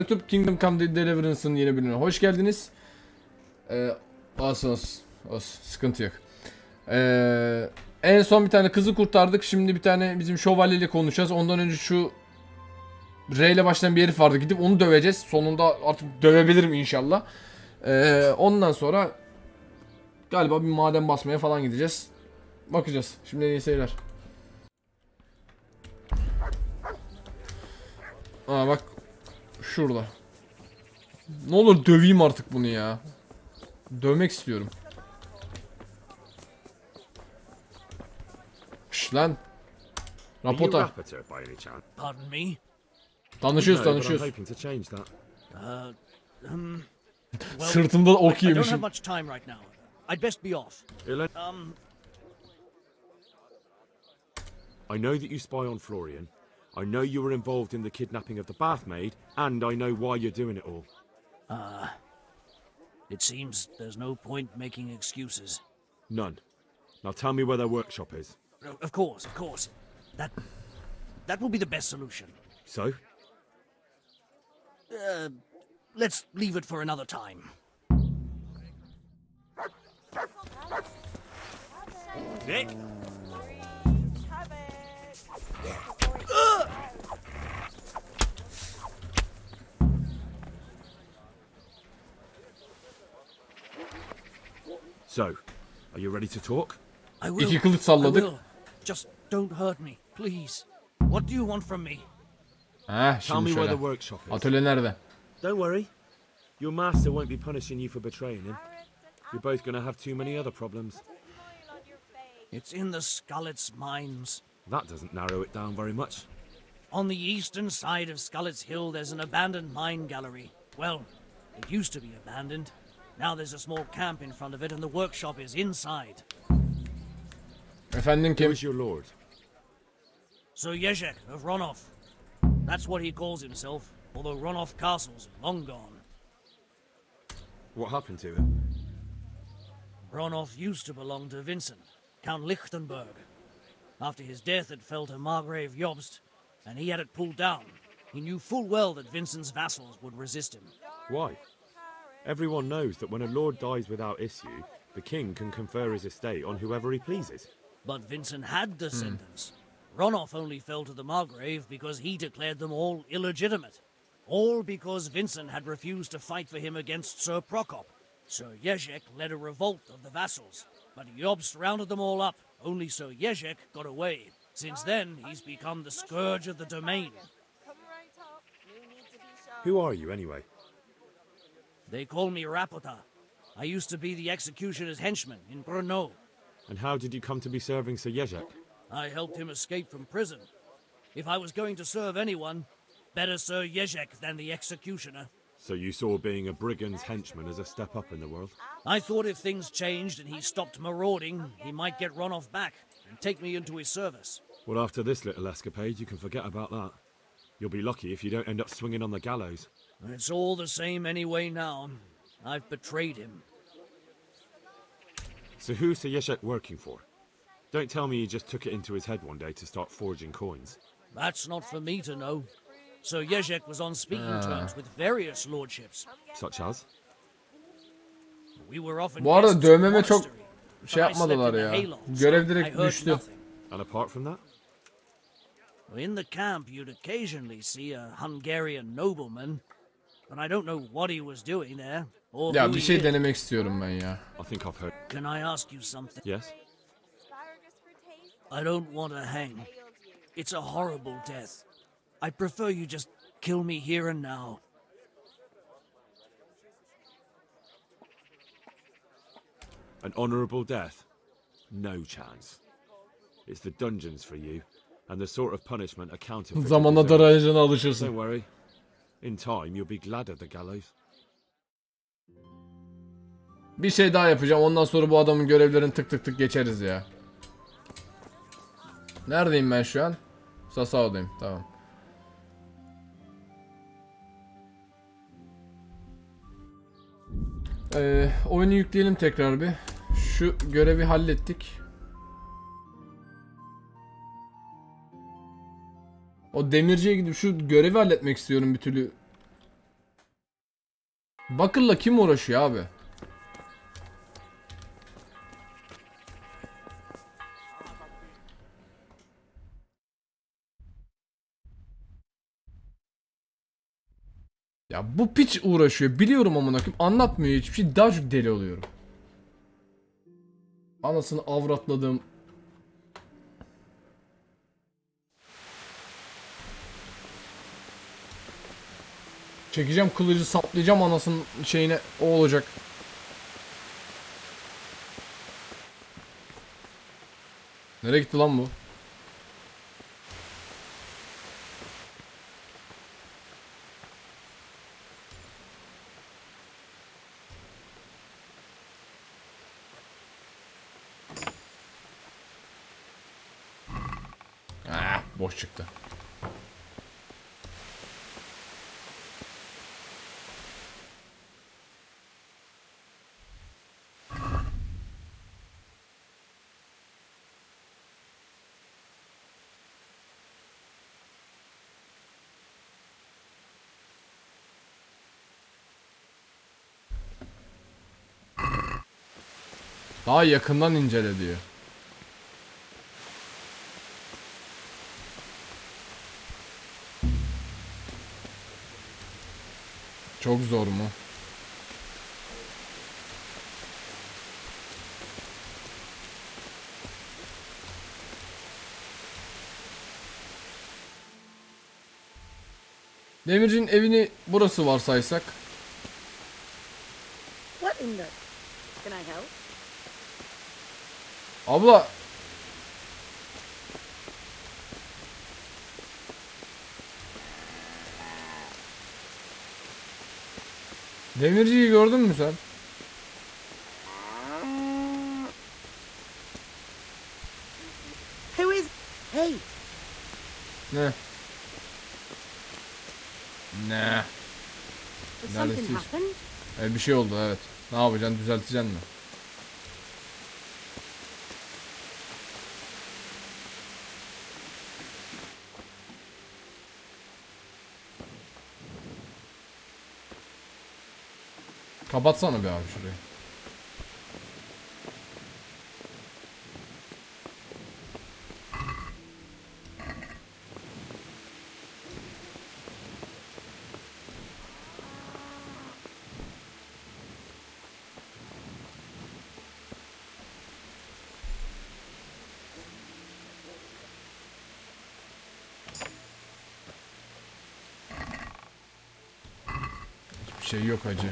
YouTube Kingdom Come Delivarence'ın yeni bölümüne hoş geldiniz. Olsun. Sıkıntı yok. En son bir tane kızı kurtardık. Şimdi bir tane bizim şövalyeyle konuşacağız. Ondan önce şu R ile başlayan bir herif vardı. Gidip onu döveceğiz. Sonunda artık dövebilirim inşallah. Ondan sonra galiba bir maden basmaya falan gideceğiz. Bakacağız. Şimdi iyi seyirler. Aa bak. Şurada. Ne olur döveyim artık bunu ya. Dövmek istiyorum. Şş lan. Rapota. Pardon me? Tanışıyoruz. Well, Sırtımda ok I don't have yemişim. much time right now. I'd best be off. I know that you spy on Florian. I know you were involved in the kidnapping of the bath maid, and I know why you're doing it all. It seems there's no point making excuses. None. Now tell me where their workshop is. Of course. That will be the best solution. So? Let's leave it for another time. Nick? So, are you ready to talk? I will. İki kılıç I salladık. will. Just don't hurt me, please. What do you want from me? Heh Tell şimdi me where the şöyle. workshop is. Atölye nerede? Don't worry. Your master won't be punishing you for betraying him. You're both gonna have too many other problems. It's in the Skullet's mines. That doesn't narrow it down very much. On the eastern side of Skullet's Hill, there's an abandoned mine gallery. Well, it used to be abandoned. Now there's a small camp in front of it, and the workshop is inside. Efendim kim? Who's your lord? Sir Yezhek of Ronov. That's what he calls himself, although Ronov Castle's long gone. What happened to him? Ronov used to belong to Vincent, Count Lichtenberg. After his death, it fell to Margrave Jobst, and he had it pulled down. He knew full well that Vincent's vassals would resist him. Why? Everyone knows that when a lord dies without issue, the king can confer his estate on whoever he pleases. But Vincent had descendants. Ronov only fell to the Margrave because he declared them all illegitimate. All because Vincent had refused to fight for him against Sir Prokop. Sir Yezhek led a revolt of the vassals, but Jobst rounded them all up. Only Sir Yezhek got away. Since then, he's become the scourge of the domain. Who are you, anyway? They call me Rapota. I used to be the executioner's henchman in Brno. And how did you come to be serving Sir Yezhek? I helped him escape from prison. If I was going to serve anyone, better Sir Yezhek than the executioner. So you saw being a brigand's henchman as a step up in the world? I thought if things changed and he stopped marauding, he might get Ronov back and take me into his service. Well, after this little escapade, you can forget about that. You'll be lucky if you don't end up swinging on the gallows. It's all the same anyway now. I've betrayed him. So who's Sir Yezhek working for? Don't tell me he just took it into his head one day to start forging coins. That's not for me to know. Sir Yezhek was on speaking terms with various lordships. Such as? We were often Bu arada guests dövmeme at the çok monastery, şey but I slept yapmadılar in the ya. hayloft, Görev so direkt I heard düştü. nothing. And apart from that? In the camp, you'd occasionally see a Hungarian nobleman, but I don't know what he was doing there, or Ya who bir he şey is. denemek istiyorum ben ya. I think I've heard. Can I ask you something? Yes? I don't want to hang. It's a horrible death. I prefer you just kill me here and now. An honourable death? No chance. It's the dungeons for you, and the sort of punishment accounted for. Zamanla darayacağına alışırsın. Don't worry. In time, you'll be glad of the gallows. Bir şey daha yapacağım. Ondan sonra bu adamın görevlerini tık tık tık geçeriz ya. Neredeyim ben şu an? Sasao'dayım. Tamam. Oyunu yükleyelim tekrar bir. Şu görevi hallettik. O demirciye gidip şu görevi halletmek istiyorum bir türlü. Bakırla kim uğraşıyor abi? Ya bu piç uğraşıyor. Biliyorum amına koyayım. Anlatmıyor hiçbir şey. Daha çok deli oluyorum. Anasını avratladım. Çekeceğim kılıcı, saplayacağım anasının şeyine. O olacak. Nereye gitti lan bu? Ah, boş çıktı. Daha yakından incele diyor. Çok zor mu? Demirci'nin evini burası varsaysak. What in the? Can I help? Abla. Demirci'yi gördün mü sen? Who is? Hey, Ne? Ne? has something Neredesiz? happened? Bir şey oldu evet. Ne yapacaksın? Düzelteceksin mi? Kapatsana bir abi şurayı. Hiçbir şey yok hacı.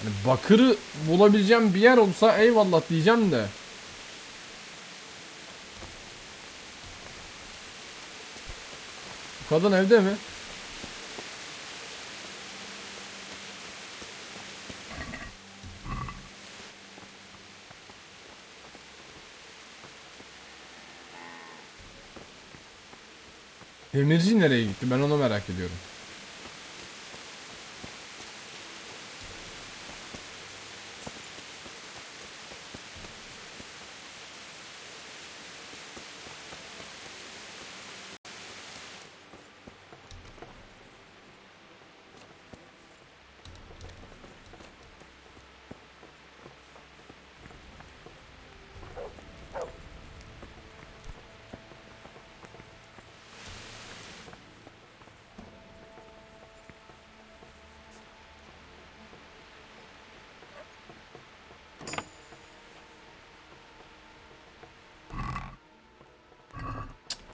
Hani bakırı bulabileceğim bir yer olsa eyvallah diyeceğim de. Bu kadın evde mi? Demirci nereye gitti? Ben onu merak ediyorum.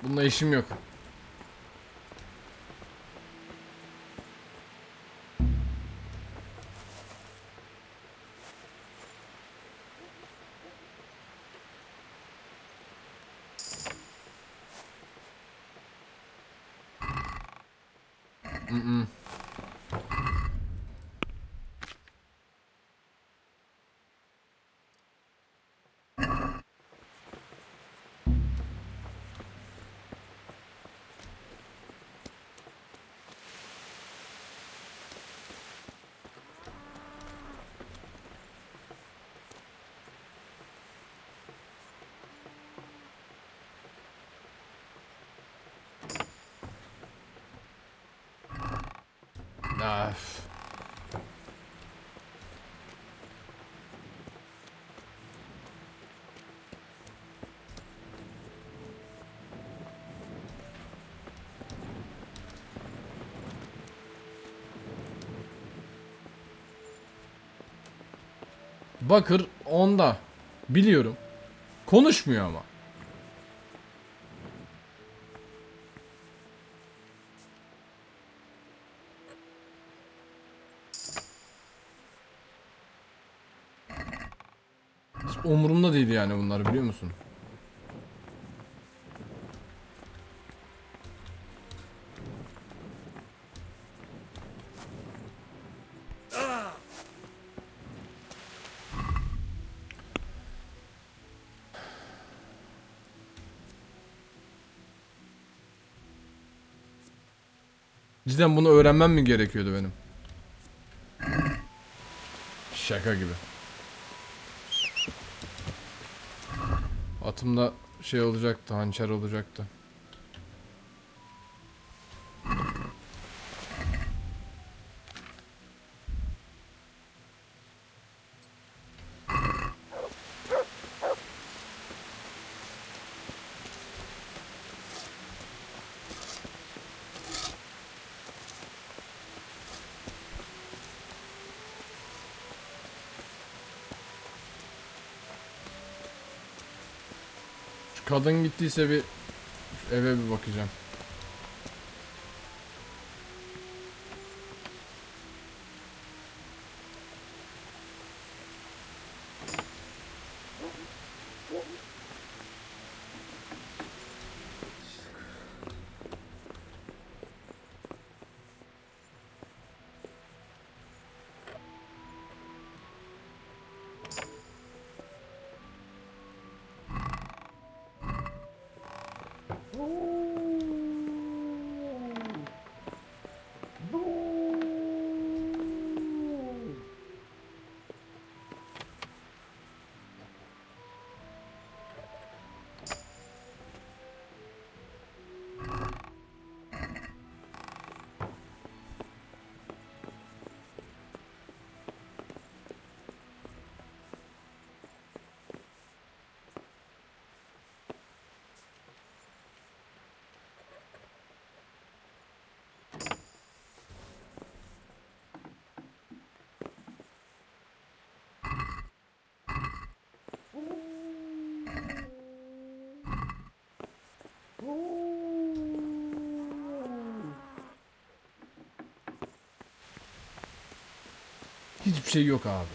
Bununla işim yok. Mm-mm. Of. Bakır onda. Biliyorum. Konuşmuyor ama. Hiç umurumda değil yani bunlar, biliyor musun? Cidden bunu öğrenmem mi gerekiyordu benim? Şaka gibi. Atımda şey olacaktı, hançer olacaktı. Şu kadın gittiyse bir eve bir bakacağım. Hiçbir şey yok abi.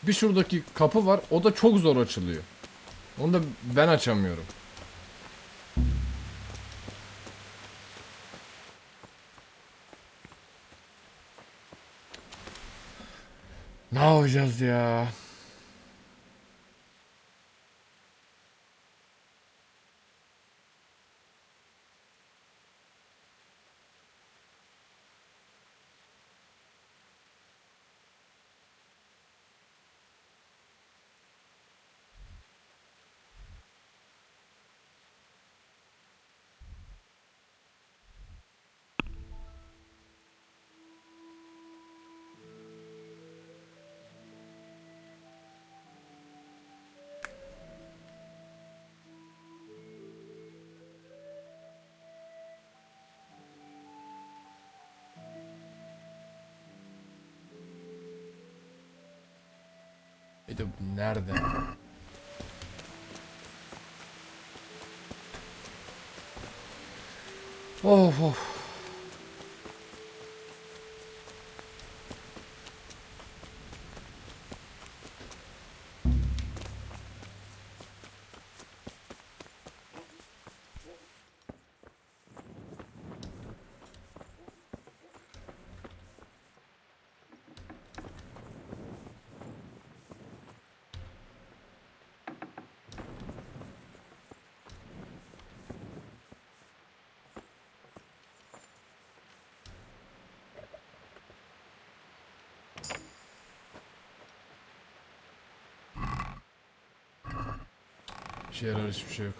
Bir şuradaki kapı var. O da çok zor açılıyor. Onu da ben açamıyorum. Ne yapacağız ya? Bir de bu nerede? Of of. İşe yarar hiçbir şey yok.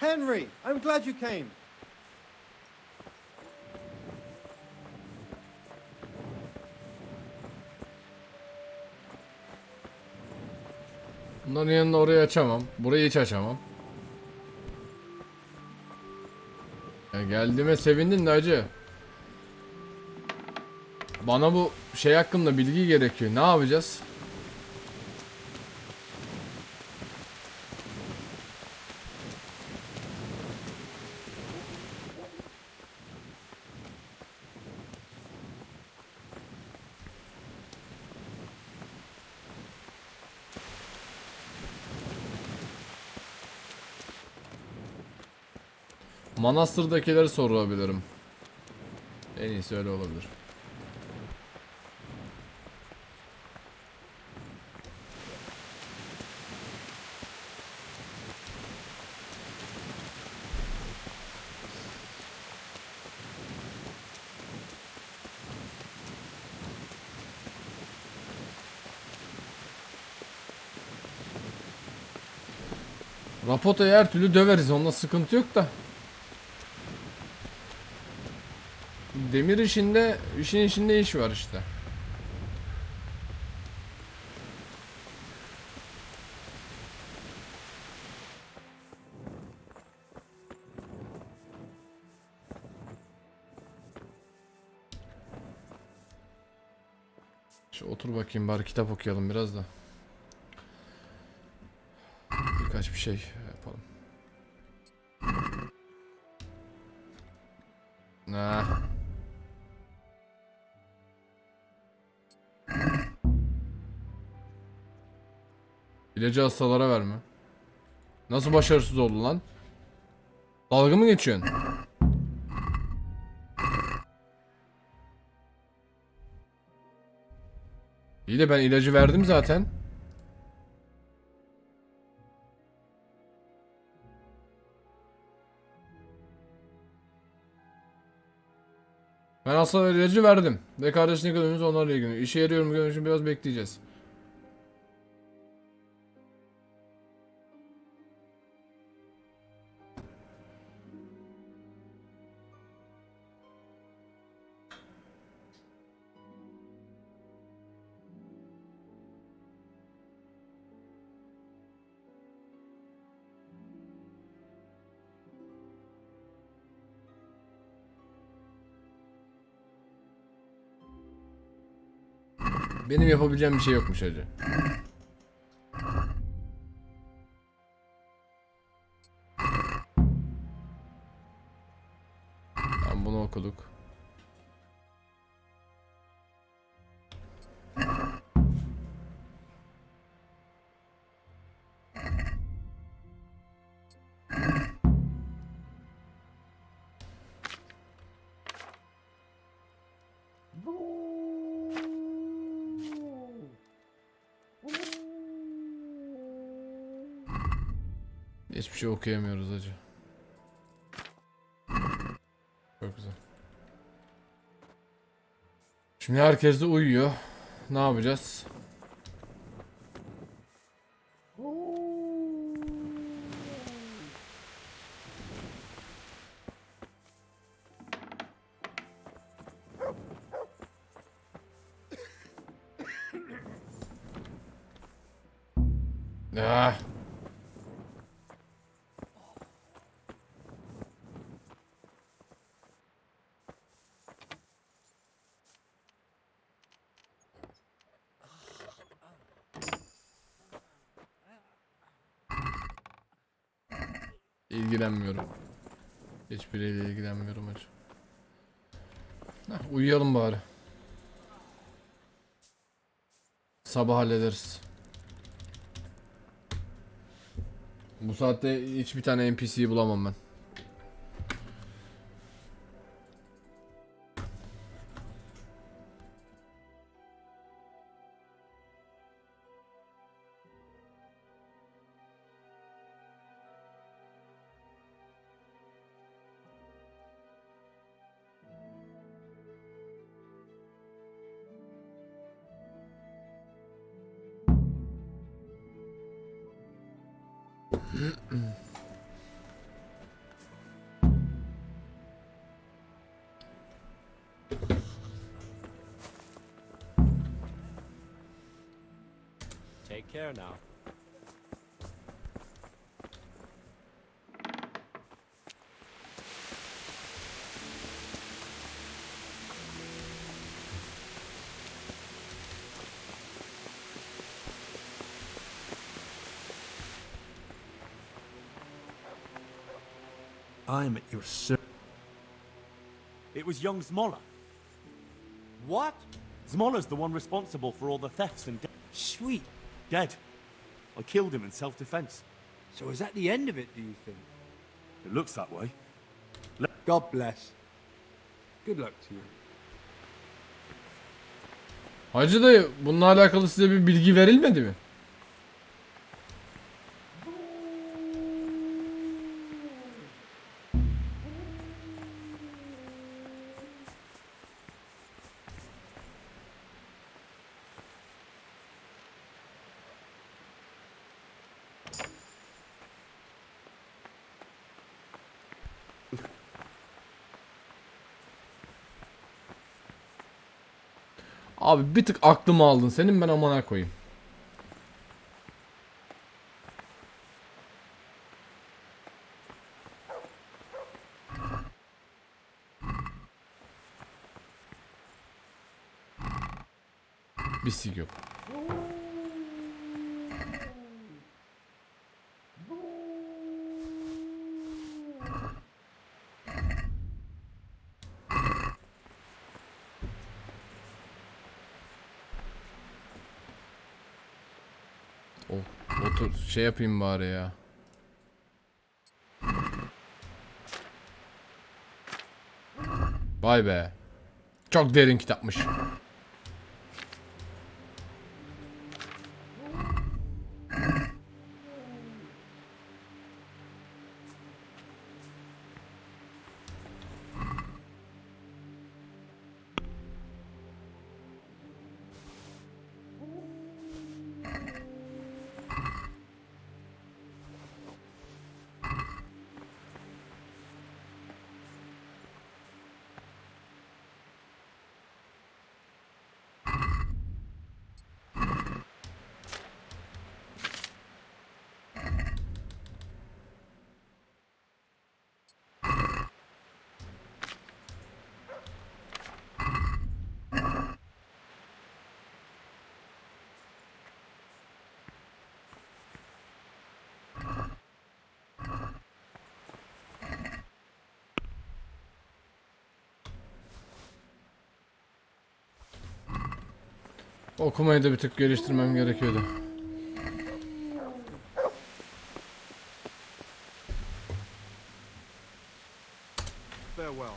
Henry, I'm glad you came. Bunların yanında orayı açamam. Burayı hiç açamam. Ya geldiğime sevindin de hacı. Bana bu şey hakkında bilgi gerekiyor. Ne yapacağız? Manastır'dakileri sorabilirim. En iyisi öyle olabilir. Rapota'yı her türlü döveriz. Onda sıkıntı yok da. Demir işinde, işin içinde iş var işte. Şu otur bakayım bari kitap okuyalım biraz da. Birkaç bir şey yapalım. Nah. İlacı hastalara verme. Nasıl başarısız oldu lan? Dalga mı geçiyorsun? İyi de ben ilacı verdim zaten. Ben aslında ilacı verdim. Ve kardeşine görüşümüz onlarla ilgileniyor. İşe yarıyor mu görüşüm biraz bekleyeceğiz. Benim yapabileceğim bir şey yokmuş hacı. Tamam bunu okuduk. Hiçbir şey okuyamıyoruz hacı. Çok güzel. Şimdi herkes de uyuyor. Ne yapacağız? Ah. İlgilenmiyorum. Hiçbiriyle ilgilenmiyorum hacı. Heh, uyuyalım bari. Sabah hallederiz. Bu saatte hiçbir tane NPC'yi bulamam ben. care now. I'm at your service. It was young Zmolla. What? Zmolla's the one responsible for all the thefts and Sweet. dead. I killed him in self-defense. So is that the end of it, do you think? It looks that way. God bless. Good luck to you. Hacı dayı bununla alakalı size bir bilgi verilmedi mi? Abi bir tık aklımı aldın senin, ben amana koyayım. Bir sik yok. Otur şey yapayım bari ya. Vay be. Çok derin kitapmış. Okumayı da bir tık geliştirmem gerekiyordu. Farewell.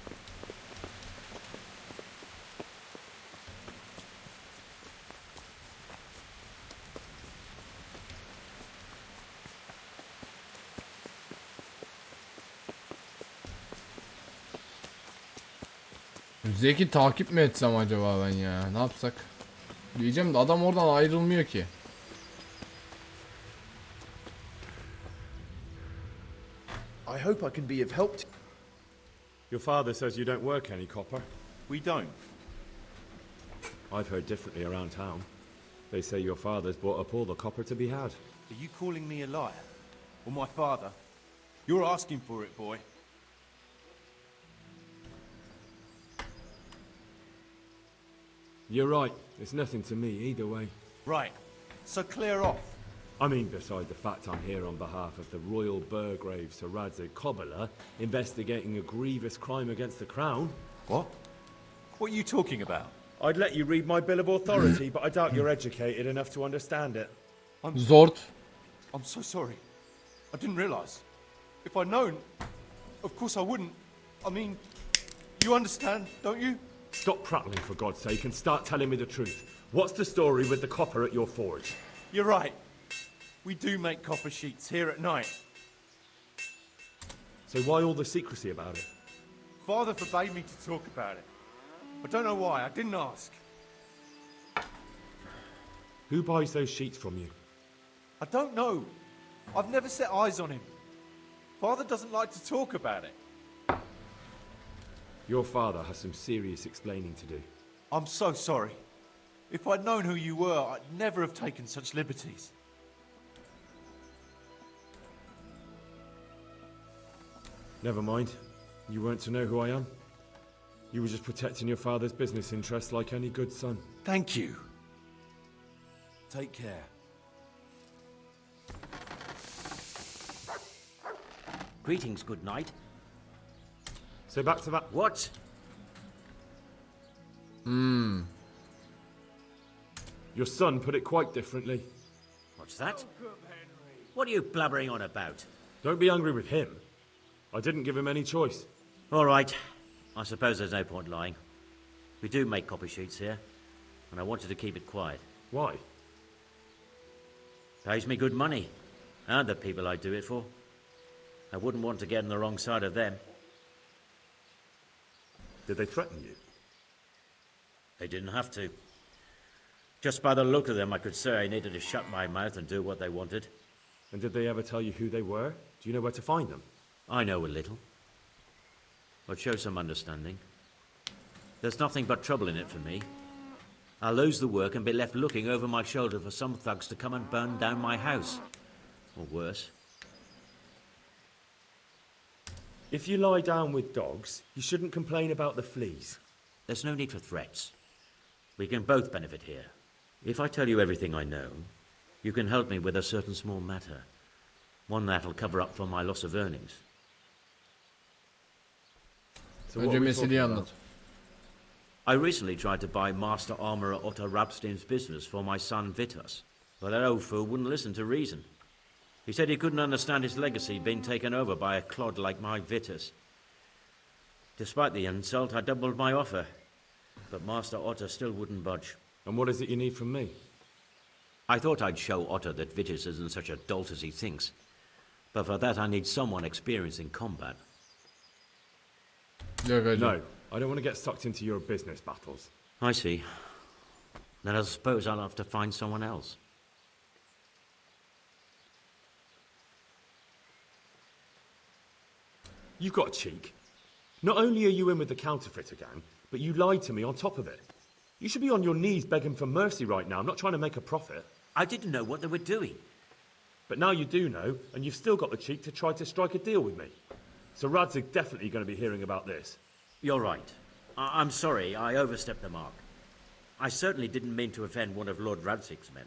Zeki takip mi etsem acaba ben ya? Ne yapsak? Diyeceğim de adam oradan ayrılmıyor ki. I hope I can be of help to... Your father says you don't work any copper. We don't. I've heard differently around town. They say your father's bought up all the copper to be had. Are you calling me a liar? Or my father? You're asking for it, boy. You're right. It's nothing to me either way. Right. So clear off. I mean, beside the fact I'm here on behalf of the Royal Burgraves Radze Cobbler, investigating a grievous crime against the crown. What? What are you talking about? I'd let you read my bill of authority, but I doubt you're educated enough to understand it. Zord. I'm so sorry. I didn't realize. If I'd known, of course I wouldn't. I mean, you understand, don't you? Stop prattling, for God's sake, and start telling me the truth. What's the story with the copper at your forge? You're right. We do make copper sheets here at night. So why all the secrecy about it? Father forbade me to talk about it. I don't know why. I didn't ask. Who buys those sheets from you? I don't know. I've never set eyes on him. Father doesn't like to talk about it. Your father has some serious explaining to do. I'm so sorry. If I'd known who you were, I'd never have taken such liberties. Never mind. You weren't to know who I am. You were just protecting your father's business interests like any good son. Thank you. Take care. Greetings, good night. So back to that. What? Your son put it quite differently. What's that? What are you blabbering on about? Don't be angry with him. I didn't give him any choice. All right. I suppose there's no point lying. We do make copy sheets here, and I wanted to keep it quiet. Why? Pays me good money, and the people I do it for. I wouldn't want to get on the wrong side of them. Did they threaten you? They didn't have to. Just by the look of them, I could say I needed to shut my mouth and do what they wanted. And did they ever tell you who they were? Do you know where to find them? I know a little. But show some understanding. There's nothing but trouble in it for me. I'll lose the work and be left looking over my shoulder for some thugs to come and burn down my house. Or worse. If you lie down with dogs, you shouldn't complain about the fleas. There's no need for threats. We can both benefit here. If I tell you everything I know, you can help me with a certain small matter. One that'll cover up for my loss of earnings. So what Önce are we meseleyi talking anlat. about? I recently tried to buy Master Armourer Otto Rabstein's business for my son Vitus, but that old fool wouldn't listen to reason. He said he couldn't understand his legacy being taken over by a clod like my Vitus. Despite the insult, I doubled my offer, but Master Otto still wouldn't budge. And what is it you need from me? I thought I'd show Otto that Vitus isn't such a dolt as he thinks, but for that I need someone experienced in combat. Yok hacı. No, I don't want to get sucked into your business battles. I see. Then I suppose I'll have to find someone else. You've got a cheek. Not only are you in with the counterfeiter gang, but you lied to me on top of it. You should be on your knees begging for mercy right now. I'm not trying to make a profit. I didn't know what they were doing. But now you do know, and you've still got the cheek to try to strike a deal with me. So Rad's are definitely going to be hearing about this. You're right. I'm sorry, I overstepped the mark. I certainly didn't mean to offend one of Lord Radzig's men.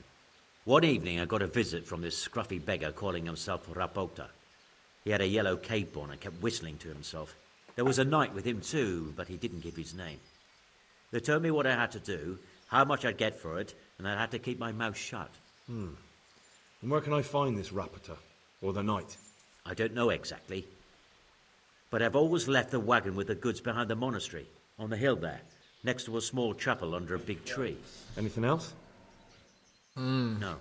One evening I got a visit from this scruffy beggar calling himself Rapota. He had a yellow cape on and kept whistling to himself. There was a knight with him too, but he didn't give his name. They told me what I had to do, how much I'd get for it, and I had to keep my mouth shut. And where can I find this Rapota? Or the knight? I don't know exactly. But I've always left the wagon with the goods behind the monastery, on the hill there, next to a small chapel under a big tree. Anything else? No.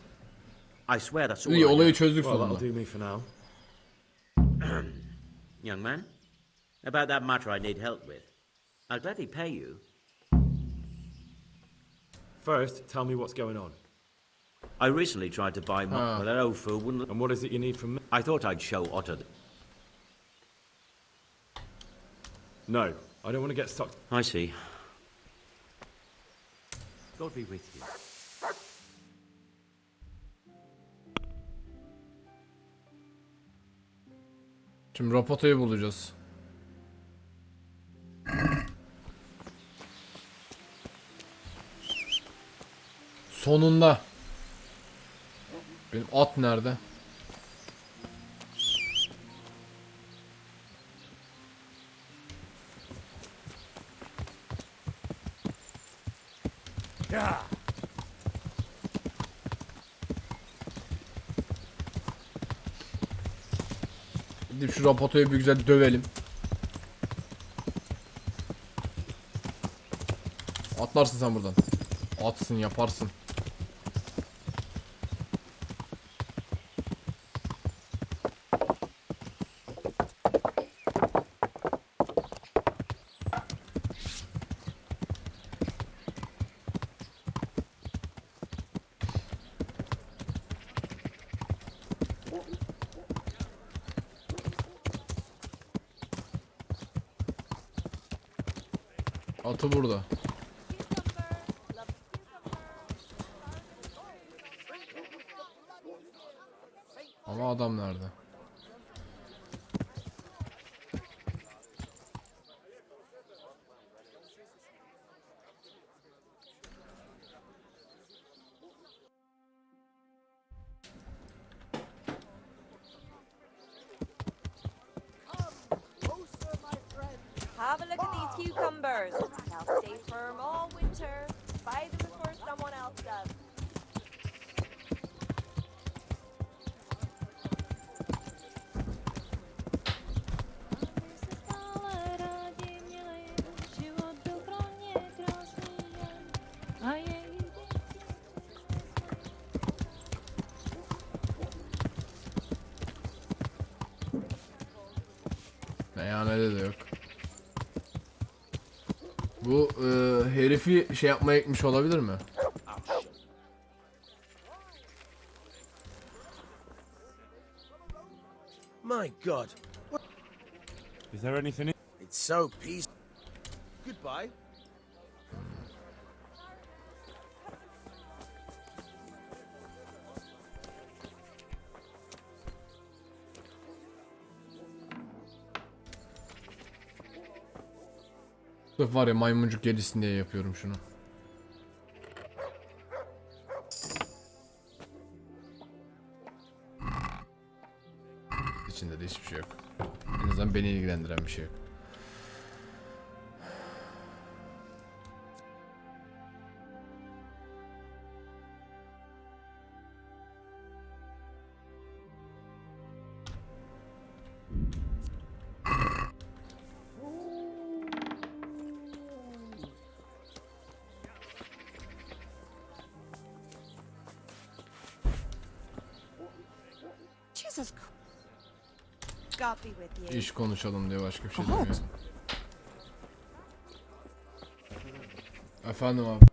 I swear that's all İyi I know. olayı çözdük Well, that'll sonunda. do me for now. Young man, about that matter I need help with. I'll gladly pay you. First, tell me what's going on. I recently tried to buy but that old fool wouldn't. And what is it you need from me? I thought I'd show Otto. No, I don't want to get stuck. I see. God be with you. Şimdi Rapota'yı bulacağız. Sonunda. Benim at nerede? Gidip şu Rapota'yı bir güzel dövelim. Atlarsın sen buradan. Atsın, yaparsın. Atı burada. Ama adam nerede? Have a look at these cucumbers. They'll stay firm all winter. Buy them before someone else does. Meyhanede de yok. Bu herifi şey yapmaya gitmiş olabilir mi? My God, Is there anything? it's so peaceful. Goodbye. Sırf var ya maymuncuk yedisin diye yapıyorum şunu. İçinde de hiçbir şey yok. En azından beni ilgilendiren bir şey yok. Jesus Christ. God be with you. İş konuşalım diye başka bir şey demiyor. Efendim abi.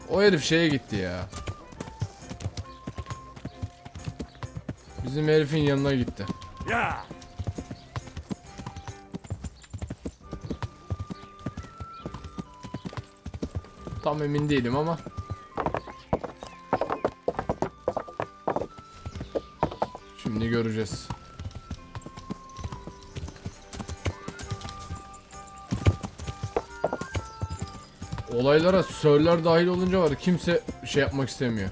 O herif şeye gitti ya. Bizim herifin yanına gitti. Yeah. Tam emin değilim ama. Şimdi göreceğiz. Olaylara sörler dahil olunca var kimse şey yapmak istemiyor.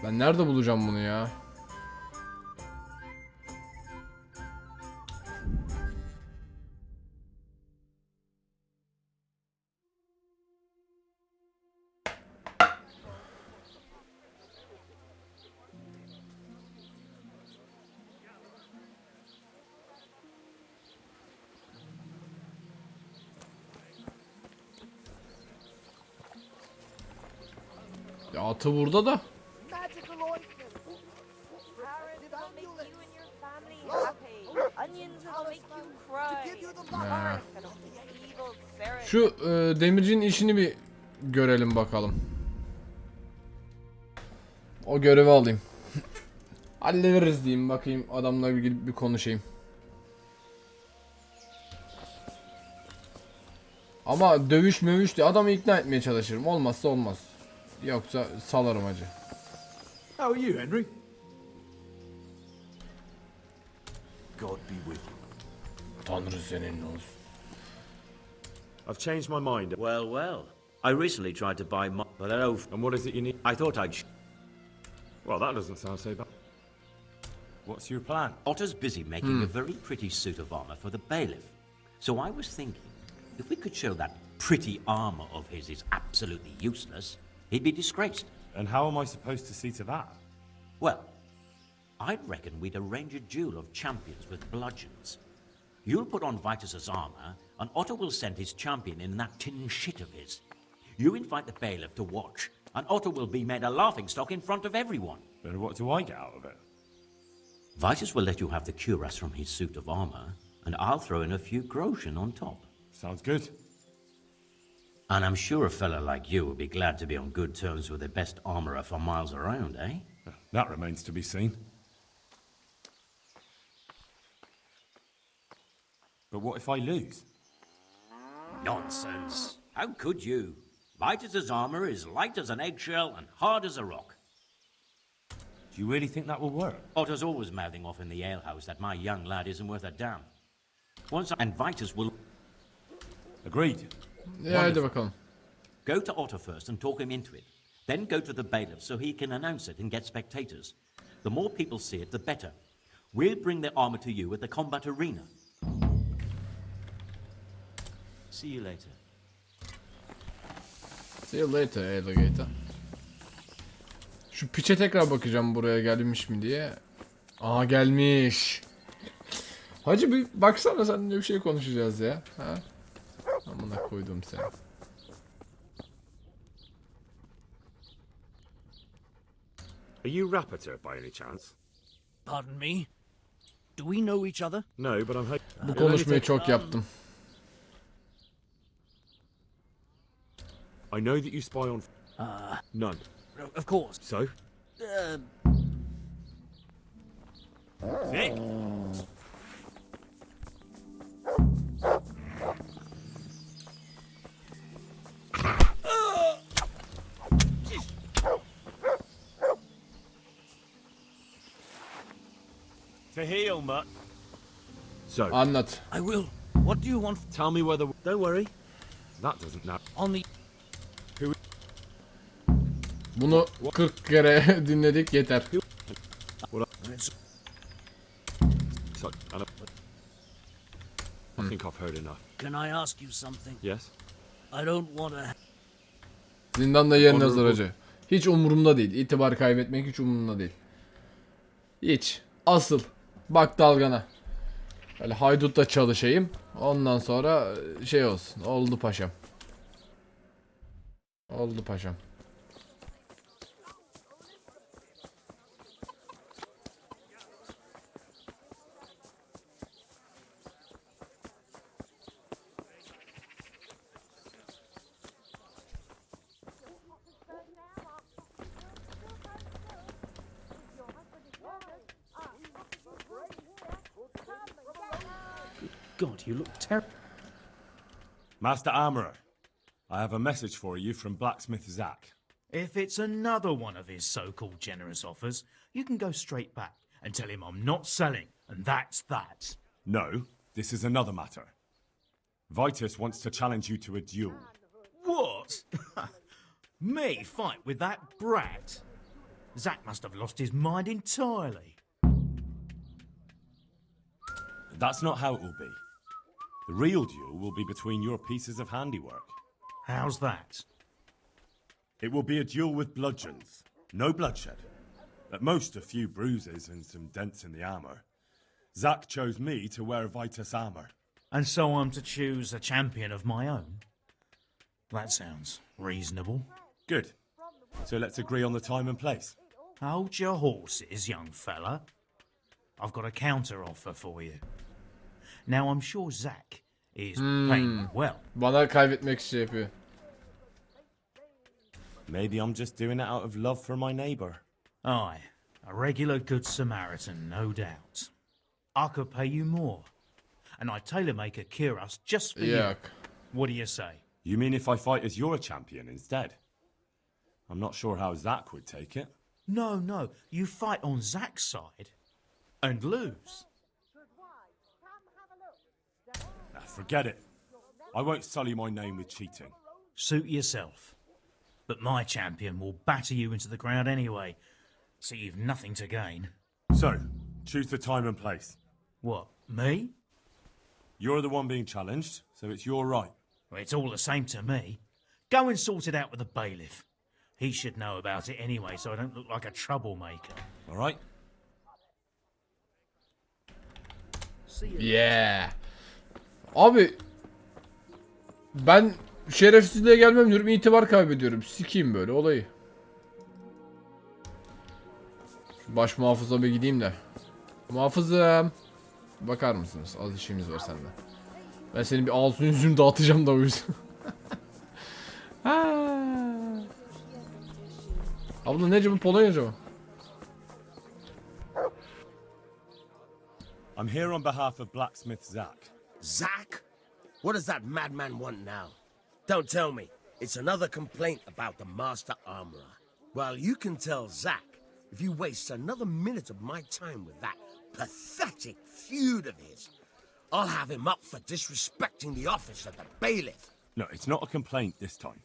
Ben nerede bulacağım bunu ya? Ya atı burada da. Magical ointment. Carrots will make you and your family happy. Onions will make you cry. Ha. Evil spirit. Şu demircinin işini bir görelim bakalım. O görevi alayım. Hallederiz diyeyim bakayım adamla bir konuşayım. Ama dövüş mövüş diye adamı ikna etmeye çalışırım. Olmazsa olmaz. Yoksa salarım acı. How are you, Henry? God be with you. Tanrı seninle olsun. I've changed my mind. Well, well. I recently tried to buy but that oaf. And what is it you need? I thought I'd. Well, that doesn't sound so bad. What's your plan? Otter's busy making a very pretty suit of armor for the bailiff. So I was thinking, if we could show that pretty armor of his is absolutely useless, he'd be disgraced. And how am I supposed to see to that? Well, I'd reckon we'd arrange a duel of champions with bludgeons. You'll put on Vitus's armor, and Otto will send his champion in that tin shit of his. You invite the bailiff to watch, and Otto will be made a laughingstock in front of everyone. Then what do I get out of it? Vitus will let you have the cuirass from his suit of armor, and I'll throw in a few groschen on top. Sounds good. And I'm sure a fella like you will be glad to be on good terms with the best armorer for miles around, eh? That remains to be seen. But what if I lose? Nonsense. How could you? Vitus's armor is light as an eggshell and hard as a rock. Do you really think that will work? Otto's always mouthing off in the alehouse that my young lad isn't worth a damn. And Vitus will... Agreed. Ya hadi bakalım. Go to Otto first and talk him into it. Then go to the bailiff so he can announce it and get spectators. The more people see it, the better. We'll bring the armor to you at the combat arena. See you later. See you later alligator. Şu piçe tekrar bakacağım buraya gelmiş mi diye. Aha gelmiş. Hacı bir baksana, seninle bir şey konuşacağız ya. Ha? Amına koydum seni. Are you Rapiter by any chance? Pardon me? Do we know each other? No, but I'm hoping... Bu konuşmayı çok yaptım. I know that you spy on... None. Of course. So? Sick? To heal, mutt. So, Anlat. I will. What do you want tell me whether... Don't worry. That doesn't matter. on the... Bunu 40 kere dinledik, yeter. So, I think I've heard enough. Can I ask you something? Yes? I don't want to... Zindanda yerin hazır hacı. Hiç umurumda değil. İtibar kaybetmek hiç umurumda değil. Hiç. Asıl. Bak dalgana. Böyle haydutta çalışayım. Ondan sonra şey olsun. Oldu paşam. Oldu paşam. God, you look terrible. Master Armorer, I have a message for you from Blacksmith Zack. If it's another one of his so-called generous offers, you can go straight back and tell him I'm not selling, and that's that. No, this is another matter. Vitus wants to challenge you to a duel. What? Me fight with that brat? Zack must have lost his mind entirely. That's not how it will be. The real duel will be between your pieces of handiwork. How's that? It will be a duel with bludgeons. No bloodshed. At most, a few bruises and some dents in the armor. Zack chose me to wear Vitus armor. And so I'm to choose a champion of my own? That sounds reasonable. Good. So let's agree on the time and place. Hold your horses, young fella. I've got a counter offer for you. Now, I'm sure Zack is paying well. Bana kaybetmek şey yapıyor. Maybe I'm just doing it out of love for my neighbour. Aye, a regular good Samaritan, no doubt. I could pay you more, and I'd tailor-make a cuirass just for you. What do you say? You mean if I fight as your champion instead? I'm not sure how Zack would take it. No, you fight on Zack's side and lose. Forget it. I won't sully my name with cheating. Suit yourself. But my champion will batter you into the ground anyway, so you've nothing to gain. So, choose the time and place. What, me? You're the one being challenged, so it's your right. Well, it's all the same to me. Go and sort it out with the bailiff. He should know about it anyway, so I don't look like a troublemaker. All right? Yeah. Abi ben şerefsizliğe gelmem diyorum, itibar kaybediyorum. Sikeyim böyle olayı. Şu baş muhafıza bir gideyim de. Muhafızım. Bakar mısınız? Az işimiz var sende. Ben senin bir ağzını yüzünü dağıtacağım da o yüzden. Abla nece bu, Polonyaca mı? I'm here on behalf of blacksmith Zach. Zack? What does that madman want now? Don't tell me. It's another complaint about the master armorer. Well, you can tell Zack if you waste another minute of my time with that pathetic feud of his. I'll have him up for disrespecting the office of the bailiff. No, it's not a complaint this time.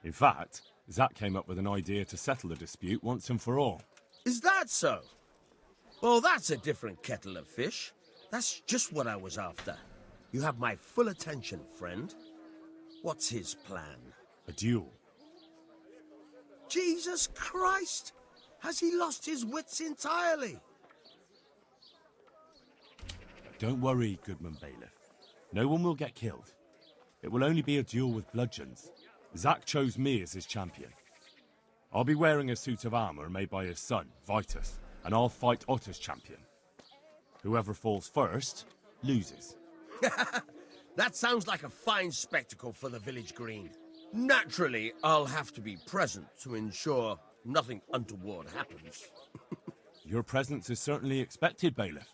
In fact, Zach came up with an idea to settle the dispute once and for all. Is that so? Well, that's a different kettle of fish. That's just what I was after. You have my full attention, friend. What's his plan? A duel. Jesus Christ! Has he lost his wits entirely? Don't worry, Goodman Bailiff. No one will get killed. It will only be a duel with bludgeons. Zach chose me as his champion. I'll be wearing a suit of armor made by his son, Vitus, and I'll fight Otter's champion. Whoever falls first, loses. That sounds like a fine spectacle for the village green. Naturally, I'll have to be present to ensure nothing untoward happens. Your presence is certainly expected, Bailiff.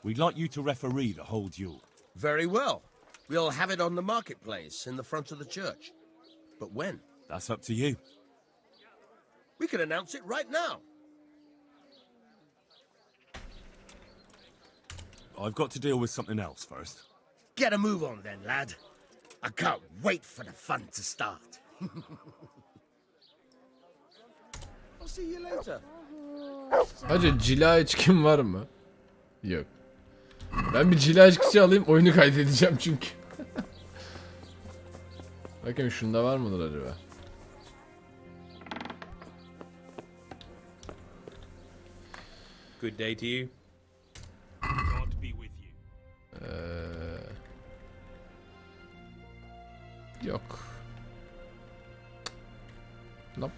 We'd like you to referee the whole duel. Very well. We'll have it on the marketplace in the front of the church. But when? That's up to you. We can announce it right now. I've got to deal with something else first. Get a move on then, lad. I can't wait for the fun to start. I'll see you later. Hacı cila içkin var mı? Yok. Ben bir cila içkisi alayım, oyunu kaydedeceğim çünkü. Bakayım şunda var mıdır acaba? Good day to you. God be with you. Yok. Nope.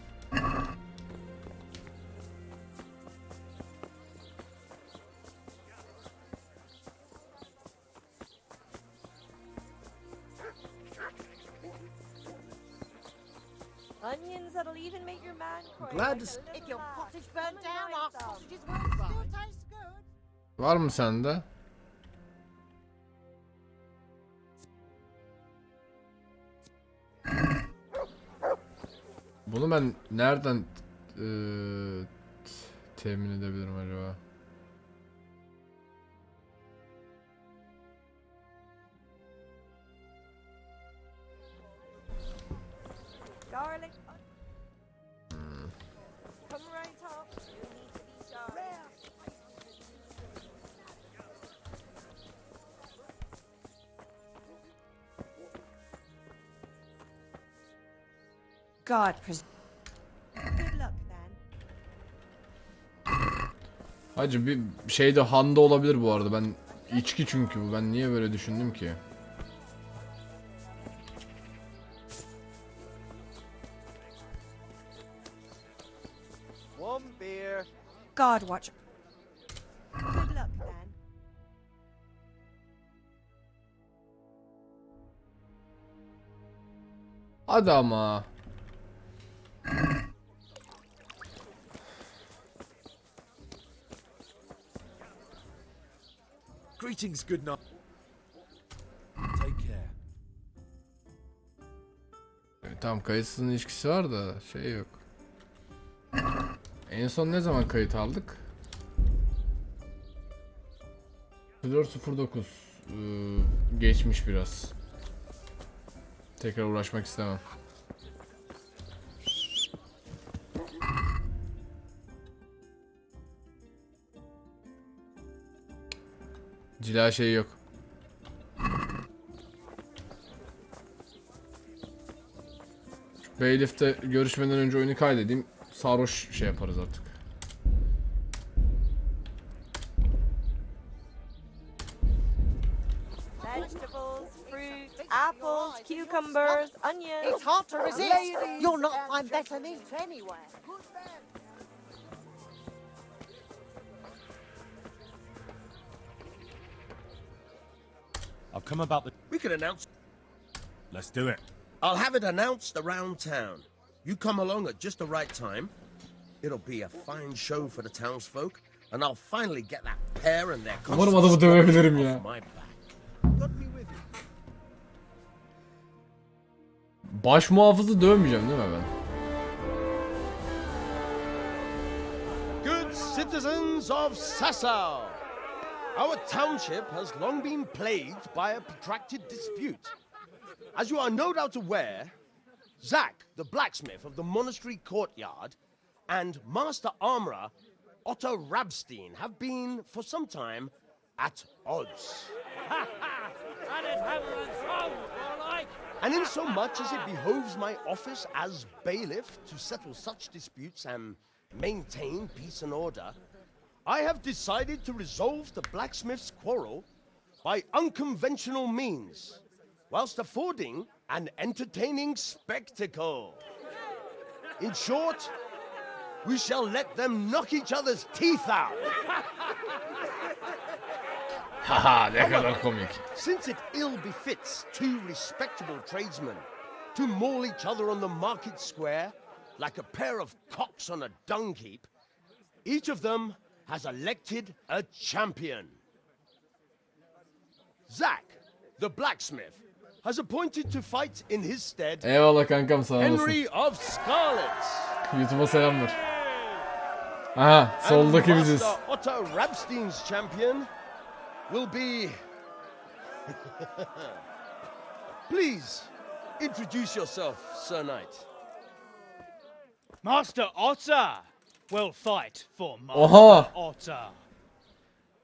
Onions that'll even make your man cry. Glad to If your pottage burnt down, our sausages will still taste good. Var mı sende? Bunu ben nereden temin edebilirim acaba? Garlic. Come right up. You need to be shy. God Good luck then. Hacı bir şey de handa olabilir bu arada. Ben içki çünkü bu. Ben niye böyle düşündüm ki? One beer. God watch. Good luck then. Hadi ama. Greetings, good night. Take care. Tamam, kayıtsızın ilişkisi var da şey yok. En son ne zaman kayıt aldık? 409. Geçmiş biraz. Tekrar uğraşmak istemem. Cila şey yok. Bailiff'te görüşmeden önce oyunu kaydedeyim. Sarhoş şey yaparız artık. Vegetables, fruit, apples, cucumbers, onions. It's hard to resist. You'll not find better meat anywhere. I've come about the... We could announce... Let's do it. I'll have it announced around town. You come along at just the right time. It'll be a fine show for the townsfolk, and I'll finally get that pair and their Umarım adamı dövebilirim ya. off my back. God be with you. Baş muhafızı dövmeyeceğim değil mi ben? Good citizens of Sasau, our township has long been plagued by a protracted dispute. As you are no doubt aware, Zack, the blacksmith of the monastery courtyard, and Master Armorer Otto Rabstein have been, for some time, at odds. And in so much as it behoves my office as bailiff to settle such disputes and maintain peace and order, I have decided to resolve the blacksmith's quarrel by unconventional means, whilst affording an entertaining spectacle. In short, we shall let them knock each other's teeth out. Haha, ne kadar komik. Since it ill befits two respectable tradesmen to maul each other on the market square like a pair of cocks on a dung heap, each of them has elected a champion. Zack, the blacksmith, has appointed to fight in his stead Eyvallah kankam, sağ olasın. Henry of Scarlet. YouTube'a selamlar. Aha, soldaki and biziz. Master Otto Rabstein's champion will be... Please, introduce yourself, Sir Knight. Master Otter will fight for Master Oha. Otter.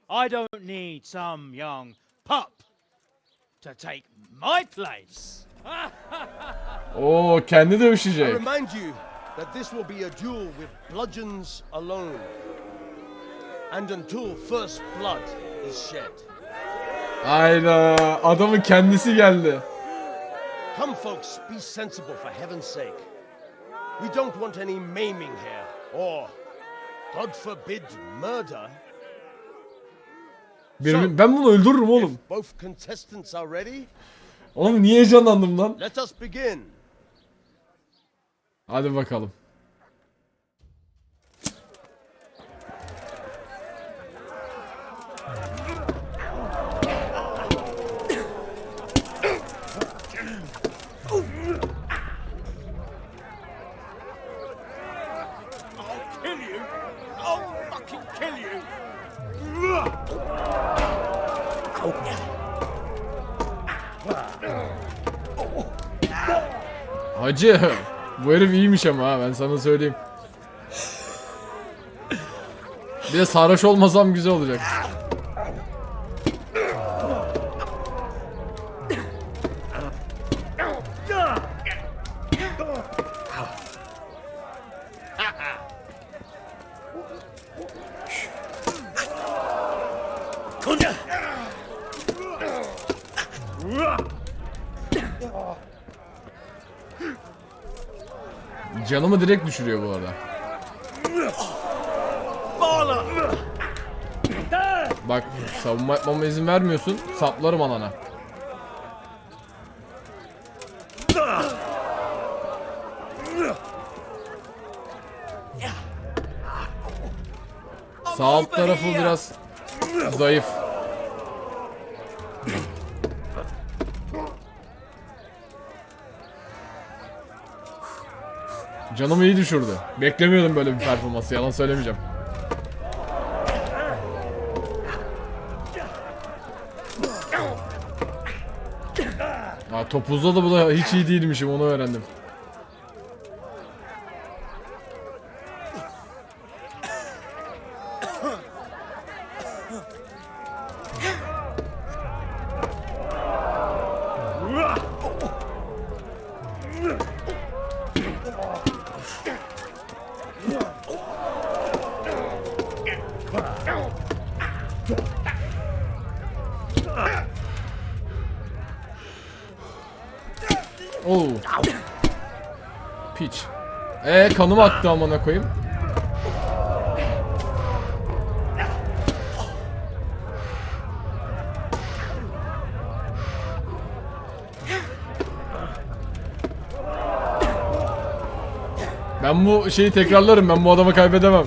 I don't need some young pup to take my place. Oo, kendi I dövüşecek. remind you that this will be a duel with bludgeons alone. And until first blood is shed. Hayda, adamın kendisi geldi. Come folks, be sensible for heaven's sake. We don't want any maiming here, or, God forbid, murder. Ben bunu öldürürüm oğlum. If both contestants are ready, Oğlum niye heyecanlandım lan? let us begin. Hadi bakalım. Kill you! I'll fucking kill you! Hacı, bu herif iyiymiş ama ha, ben sana söyleyeyim. Bir de sarhoş olmasam güzel olacak. Canımı direkt düşürüyor bu arada. Bak, savunma yapmama izin vermiyorsun, saplarım alana. Sağ alt tarafı biraz zayıf. Canımı iyi düşürdü. Beklemiyordum böyle bir performansı, yalan söylemeyeceğim. Ha, topuzda da bu da hiç iyi değilmişim, onu öğrendim. Kanımı attı amına koyayım. Ben bu şeyi tekrarlarım. Ben bu adamı kaybedemem.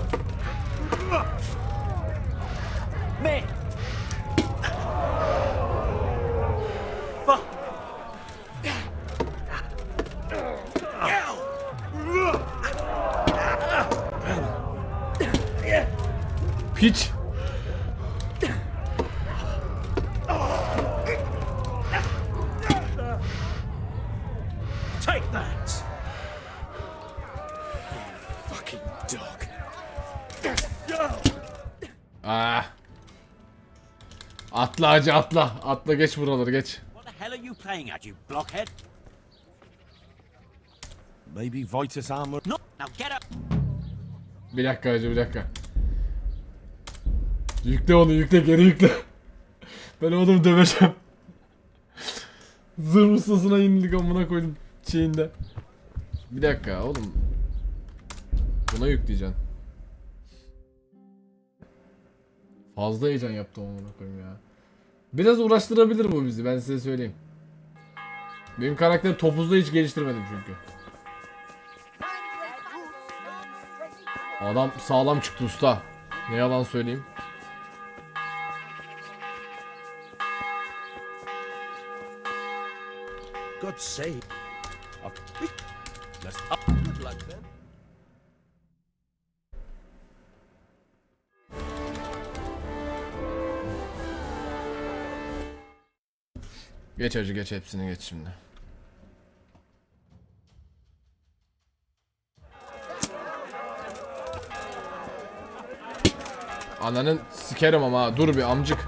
Piç. Take that. Fucking dog. Atla hacı atla. Atla geç buraları geç. What the hell are you playing at, you blockhead? Maybe Vitus armor. No, now get up. Bir dakika hacı bir dakika. Yükle onu yükle geri yükle. Ben o adamı döveceğim. Zırh ustasına indik amına koydum şeyinde. Bir dakika oğlum. Buna yükleyeceksin. Fazla heyecan yaptım amına koyayım ya. Biraz uğraştırabilir bu bizi ben size söyleyeyim. Benim karakteri topuzda hiç geliştirmedim çünkü. Adam sağlam çıktı usta. Ne yalan söyleyeyim. God save. Good luck then. Geç hacı geç hepsini geç şimdi. Ananın sikerim ama dur bir amcık.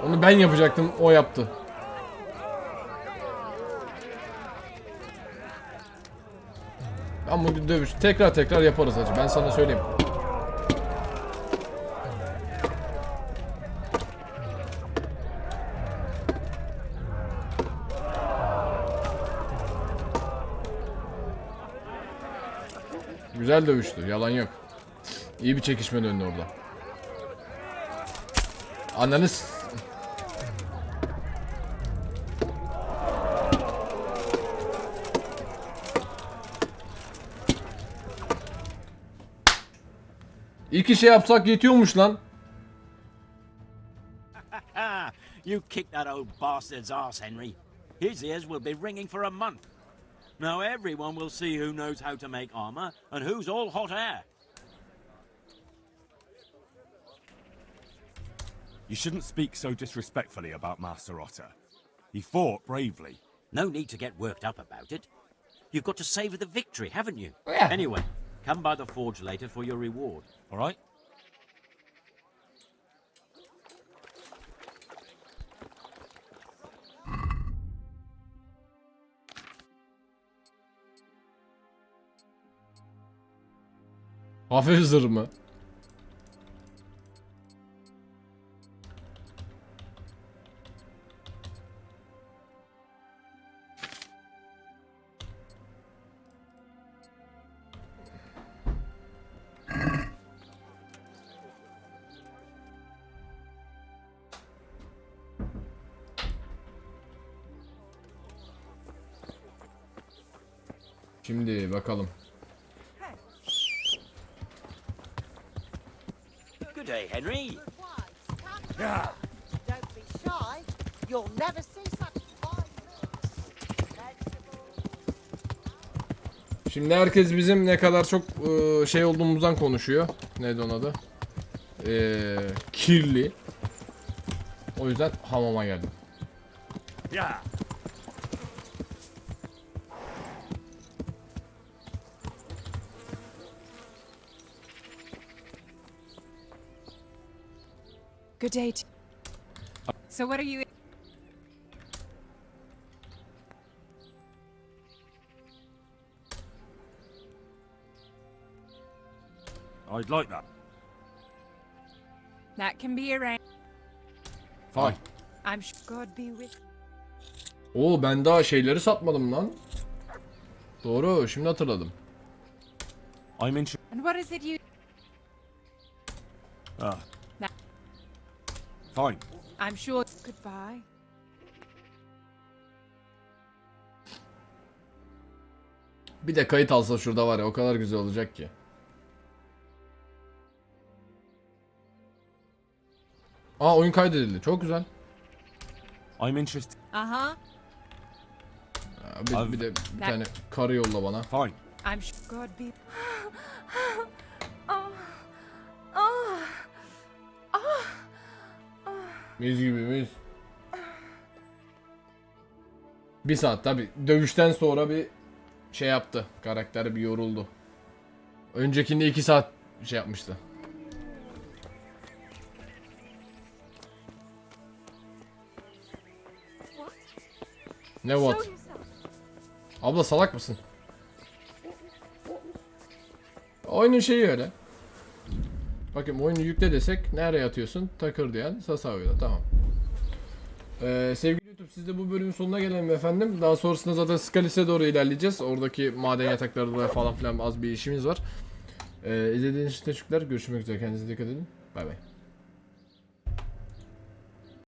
Onu ben yapacaktım, o yaptı. Ama bu dövüş tekrar yaparız hacı. Ben sana söyleyeyim. Güzel dövüştü, yalan yok. İyi bir çekişme döndü orada. Ananız. İki şey yapsak yetiyormuş lan. You kicked that old bastard's ass, Henry. His ears will be ringing for a month. Now everyone will see who knows how to make armor and who's all hot air. You shouldn't speak so disrespectfully about Master Otter. He fought bravely. No need to get worked up about it. You've got to savor the victory, haven't you? Yeah. Anyway, come by the forge later for your reward. All right? Hafif zırh mı? Şimdi bakalım. Good day, Henry. Yeah. Don't be shy. You'll never see such fine. Şimdi herkes bizim ne kadar çok şey olduğumuzdan konuşuyor. Neydi onun adı? Kirli. O yüzden hamama geldim. Yeah. Good day. So what are you... I'd like that. That can be arranged. Fine. I'm sure God be with. Oo ben daha şeyleri satmadım lan. Doğru, şimdi hatırladım. I'm interested. And what is it you? Ah. That. Fine. I'm sure. Goodbye. Bir de kayıt alsa şurada var ya, o kadar güzel olacak ki. Aa, oyun kaydedildi. Çok güzel. I'm interested. Uh-huh. Bir de bir tane karı yolla bana. Fine. I'm sure God be. Oh. Oh. Oh. Mis gibi mis. Bir saat tabi. Dövüşten sonra bir şey yaptı. Karakter bir yoruldu. Öncekinde 2 saat şey yapmıştı. Ne what? Abla salak mısın? Oyunun şeyi öyle. Bakayım, oyunu yükle desek nereye atıyorsun? Takır diyen Sasao'da, tamam. Sevgili YouTube, siz de bu bölümün sonuna gelelim efendim. Daha sonrasında zaten Skalis'e doğru ilerleyeceğiz. Oradaki maden yatakları falan filan az bir işimiz var. İzlediğiniz için teşekkürler. Görüşmek üzere. Kendinize dikkat edin. Bay bay.